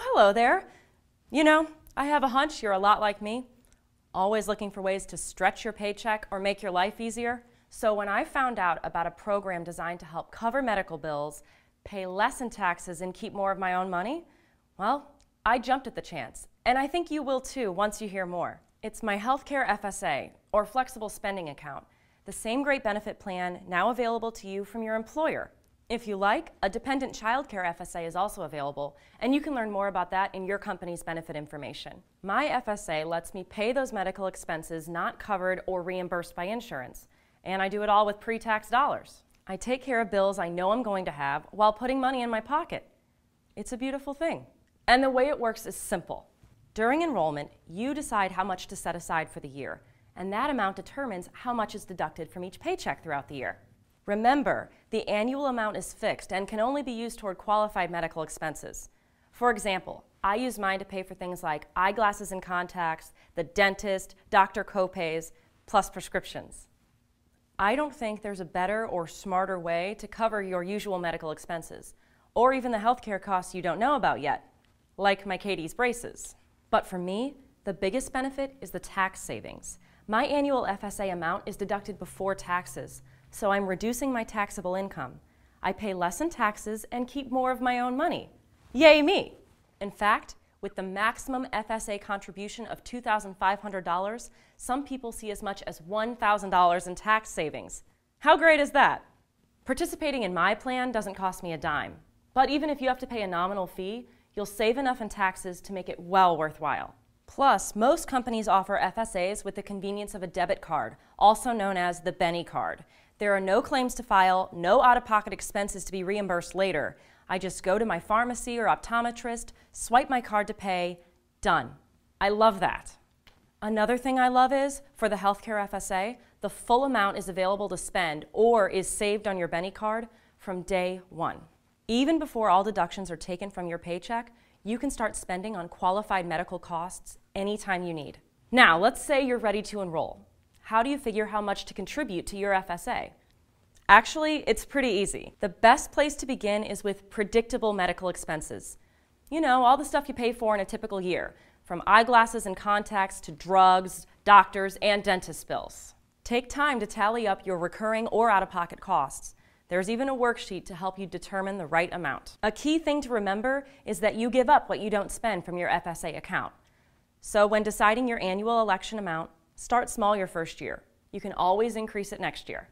hello there. You know, I have a hunch you're a lot like me, always looking for ways to stretch your paycheck or make your life easier. So when I found out about a program designed to help cover medical bills, pay less in taxes, and keep more of my own money, well, I jumped at the chance. And I think you will too once you hear more. It's my healthcare FSA, or flexible spending account, the same great benefit plan now available to you from your employer. If you like, a dependent childcare FSA is also available, and you can learn more about that in your company's benefit information. My FSA lets me pay those medical expenses not covered or reimbursed by insurance, and I do it all with pre-tax dollars. I take care of bills I know I'm going to have while putting money in my pocket. It's a beautiful thing. And the way it works is simple. During enrollment, you decide how much to set aside for the year, and that amount determines how much is deducted from each paycheck throughout the year. Remember, the annual amount is fixed and can only be used toward qualified medical expenses. For example, I use mine to pay for things like eyeglasses and contacts, the dentist, doctor copays, plus prescriptions. I don't think there's a better or smarter way to cover your usual medical expenses, or even the healthcare costs you don't know about yet, like my Katie's braces. But for me, the biggest benefit is the tax savings. My annual FSA amount is deducted before taxes, so I'm reducing my taxable income. I pay less in taxes and keep more of my own money. Yay me! In fact, with the maximum FSA contribution of $2,500, some people see as much as $1,000 in tax savings. How great is that? Participating in my plan doesn't cost me a dime, but even if you have to pay a nominal fee, you'll save enough in taxes to make it well worthwhile. Plus, most companies offer FSAs with the convenience of a debit card, also known as the Benny card. There are no claims to file, no out-of-pocket expenses to be reimbursed later. I just go to my pharmacy or optometrist, swipe my card to pay, done. I love that. Another thing I love is, for the healthcare FSA, the full amount is available to spend or is saved on your Benny card from day one. Even before all deductions are taken from your paycheck, you can start spending on qualified medical costs anytime you need. Now, let's say you're ready to enroll. How do you figure how much to contribute to your FSA? Actually, it's pretty easy. The best place to begin is with predictable medical expenses. You know, all the stuff you pay for in a typical year, from eyeglasses and contacts to drugs, doctors, and dentist bills. Take time to tally up your recurring or out-of-pocket costs. There's even a worksheet to help you determine the right amount. A key thing to remember is that you give up what you don't spend from your FSA account. So when deciding your annual election amount, start small your first year. You can always increase it next year.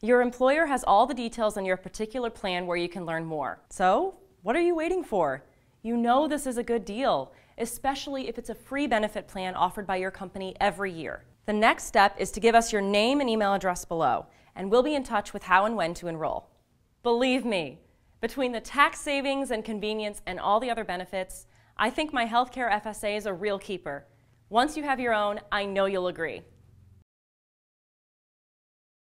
Your employer has all the details on your particular plan where you can learn more. So, what are you waiting for? You know this is a good deal, especially if it's a free benefit plan offered by your company every year. The next step is to give us your name and email address below, and we'll be in touch with how and when to enroll. Believe me, between the tax savings and convenience and all the other benefits, I think my healthcare FSA is a real keeper. Once you have your own, I know you'll agree.